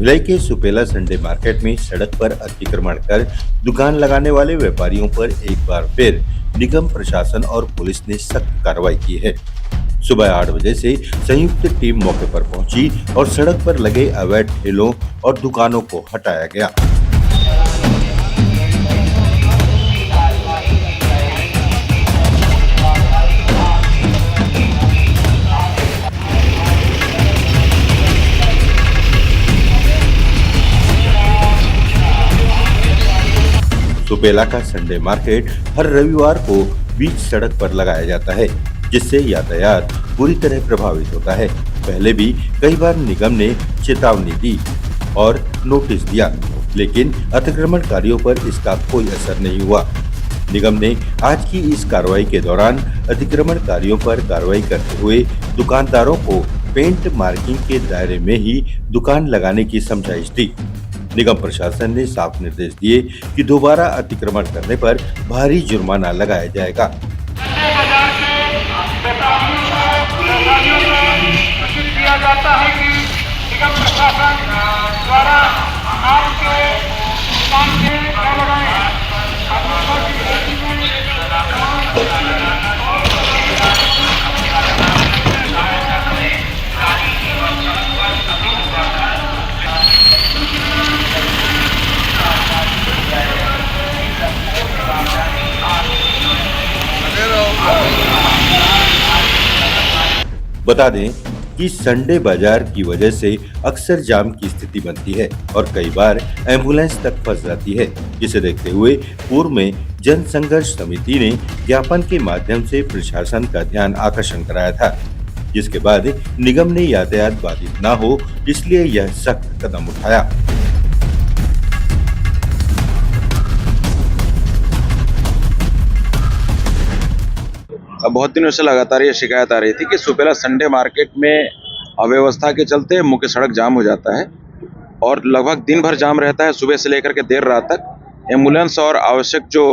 भिलाई के Supela Sunday market में सड़क पर अतिक्रमण कर दुकान लगाने वाले व्यापारियों पर एक बार फिर निगम प्रशासन और पुलिस ने सख्त कार्रवाई की है। सुबह 8 बजे से संयुक्त टीम मौके पर पहुंची और सड़क पर लगे अवैध ठेलों और दुकानों को हटाया गया। सुपेला का संडे मार्केट हर रविवार को बीच सड़क पर लगाया जाता है, जिससे यातायात पूरी तरह प्रभावित होता है। पहले भी कई बार निगम ने चेतावनी दी और नोटिस दिया, लेकिन अतिक्रमणकारियों पर इसका कोई असर नहीं हुआ। निगम ने आज की इस कार्रवाई के दौरान अतिक्रमणकारियों पर कार्रवाई करते हुए दुकानदारों को पेंट मार्किंग के दायरे में ही दुकान लगाने की समझाइश दी। निगम प्रशासन ने साफ निर्देश दिए कि दोबारा अतिक्रमण करने पर भारी जुर्माना लगाया जाएगा। किया जाता है कि निगम प्रशासन द्वारा आपके दुकान के लगाए बता दें कि संडे बाजार की वजह से अक्सर जाम की स्थिति बनती है और कई बार एम्बुलेंस तक फंस जाती है, जिसे देखते हुए पूर्व में जन संघर्ष समिति ने ज्ञापन के माध्यम से प्रशासन का ध्यान आकर्षण कराया था, जिसके बाद निगम ने यातायात बाधित न हो इसलिए यह सख्त कदम उठाया। बहुत दिनों से लगातार ये शिकायत आ रही थी कि सुपेला संडे मार्केट में अव्यवस्था के चलते मुख्य सड़क जाम हो जाता है और लगभग दिन भर जाम रहता है। सुबह से लेकर के देर रात तक एम्बुलेंस और आवश्यक जो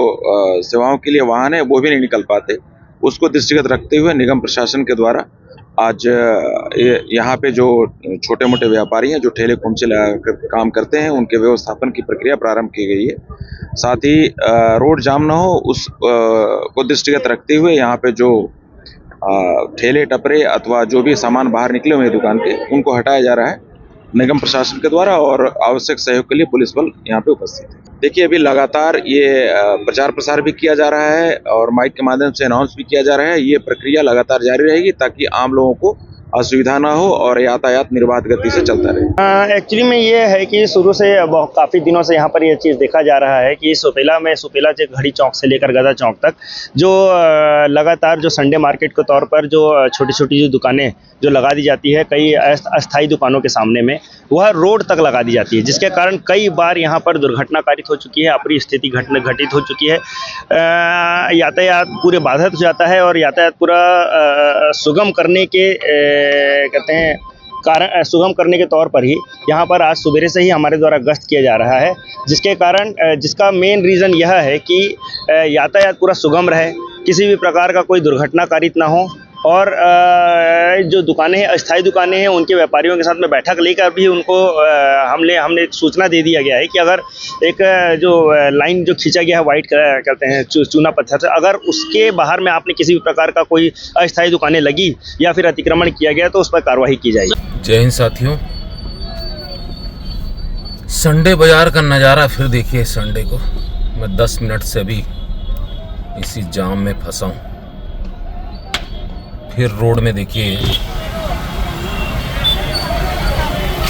सेवाओं के लिए वाहन है वो भी नहीं निकल पाते। उसको दृष्टिगत रखते हुए निगम प्रशासन के द्वारा आज यहाँ पे जो छोटे मोटे व्यापारी हैं जो ठेले खोमचे लगा काम करते हैं उनके व्यवस्थापन की प्रक्रिया प्रारंभ की गई है। साथ ही रोड जाम न हो उस को दृष्टिगत रखते हुए यहाँ पे जो ठेले टपरे अथवा जो भी सामान बाहर निकले हुए दुकान के उनको हटाया जा रहा है निगम प्रशासन के द्वारा और आवश्यक सहयोग के लिए पुलिस बल यहाँ पे उपस्थित है। देखिए अभी लगातार ये प्रचार प्रसार भी किया जा रहा है और माइक के माध्यम से अनाउंस भी किया जा रहा है। ये प्रक्रिया लगातार जारी रहेगी ताकि आम लोगों को असुविधा ना हो और यातायात निर्बाध गति से चलता रहे। एक्चुअली में ये है कि शुरू से काफ़ी दिनों से यहाँ पर ये चीज़ देखा जा रहा है कि सुपेला से घड़ी चौक से लेकर गदा चौक तक जो लगातार जो संडे मार्केट के तौर पर जो छोटी छोटी जो दुकानें जो लगा दी जाती है कई अस्थायी दुकानों के सामने में वह रोड तक लगा दी जाती है, जिसके कारण कई बार यहाँ पर दुर्घटना कारित हो चुकी है, अप्रिय स्थिति घटित हो चुकी है। यातायात पूरे बाधित हो जाता है और यातायात पूरा सुगम करने के कहते हैं कारण सुगम करने के तौर पर ही यहाँ पर आज सुबह से ही हमारे द्वारा गश्त किया जा रहा है, जिसके कारण जिसका मेन रीज़न यह है कि यातायात पूरा सुगम रहे, किसी भी प्रकार का कोई दुर्घटना कारित ना हो और जो दुकानें हैं अस्थायी दुकानें हैं उनके व्यापारियों के साथ में बैठक लेकर भी उनको हमने सूचना दे दिया गया है कि अगर एक जो लाइन जो खींचा गया है वाइट कहते हैं चूना पत्थर से, अगर उसके बाहर में आपने किसी भी प्रकार का कोई अस्थायी दुकानें लगी या फिर अतिक्रमण किया गया तो उस पर कार्रवाई की जाएगी। जय हिंद साथियों, संडे बाजार का नज़ारा फिर देखिए। संडे को मैं 10 मिनट से अभी इसी जाम में फंसा हूँ। फिर रोड में देखिए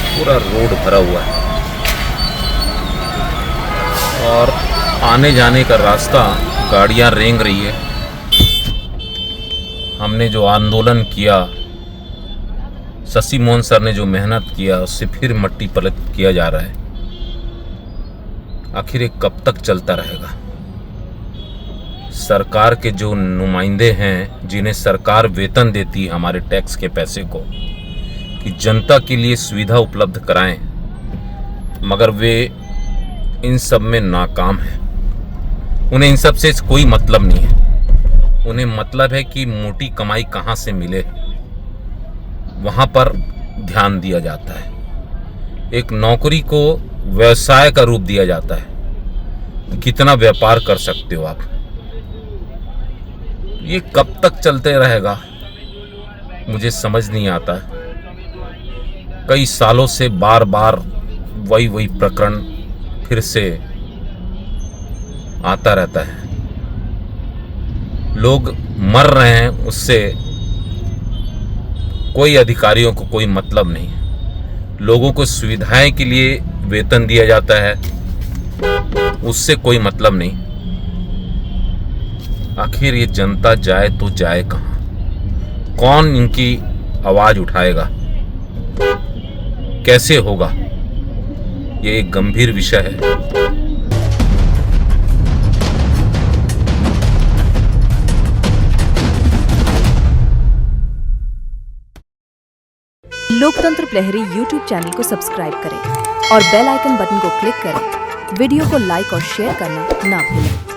पूरा रोड भरा हुआ है और आने जाने का रास्ता गाड़ियां रेंग रही है। हमने जो आंदोलन किया, शशि मोहन सर ने जो मेहनत किया उससे फिर मट्टी पलट किया जा रहा है। आखिर ये कब तक चलता रहेगा? सरकार के जो नुमाइंदे हैं जिन्हें सरकार वेतन देती है हमारे टैक्स के पैसे को कि जनता के लिए सुविधा उपलब्ध कराएं, मगर वे इन सब में नाकाम हैं। उन्हें इन सब से कोई मतलब नहीं है। उन्हें मतलब है कि मोटी कमाई कहाँ से मिले, वहाँ पर ध्यान दिया जाता है। एक नौकरी को व्यवसाय का रूप दिया जाता है। कितना व्यापार कर सकते हो आप? ये कब तक चलते रहेगा मुझे समझ नहीं आता। कई सालों से बार बार वही प्रकरण फिर से आता रहता है। लोग मर रहे हैं, उससे कोई अधिकारियों को कोई मतलब नहीं। लोगों को सुविधाएं के लिए वेतन दिया जाता है, उससे कोई मतलब नहीं। आखिर ये जनता जाए तो जाए कहाँ? कौन इनकी आवाज उठाएगा? कैसे होगा? ये एक गंभीर विषय है। लोकतंत्र प्रहरी YouTube चैनल को सब्सक्राइब करें और बेल आइकन बटन को क्लिक करें। वीडियो को लाइक और शेयर करना ना भूलें।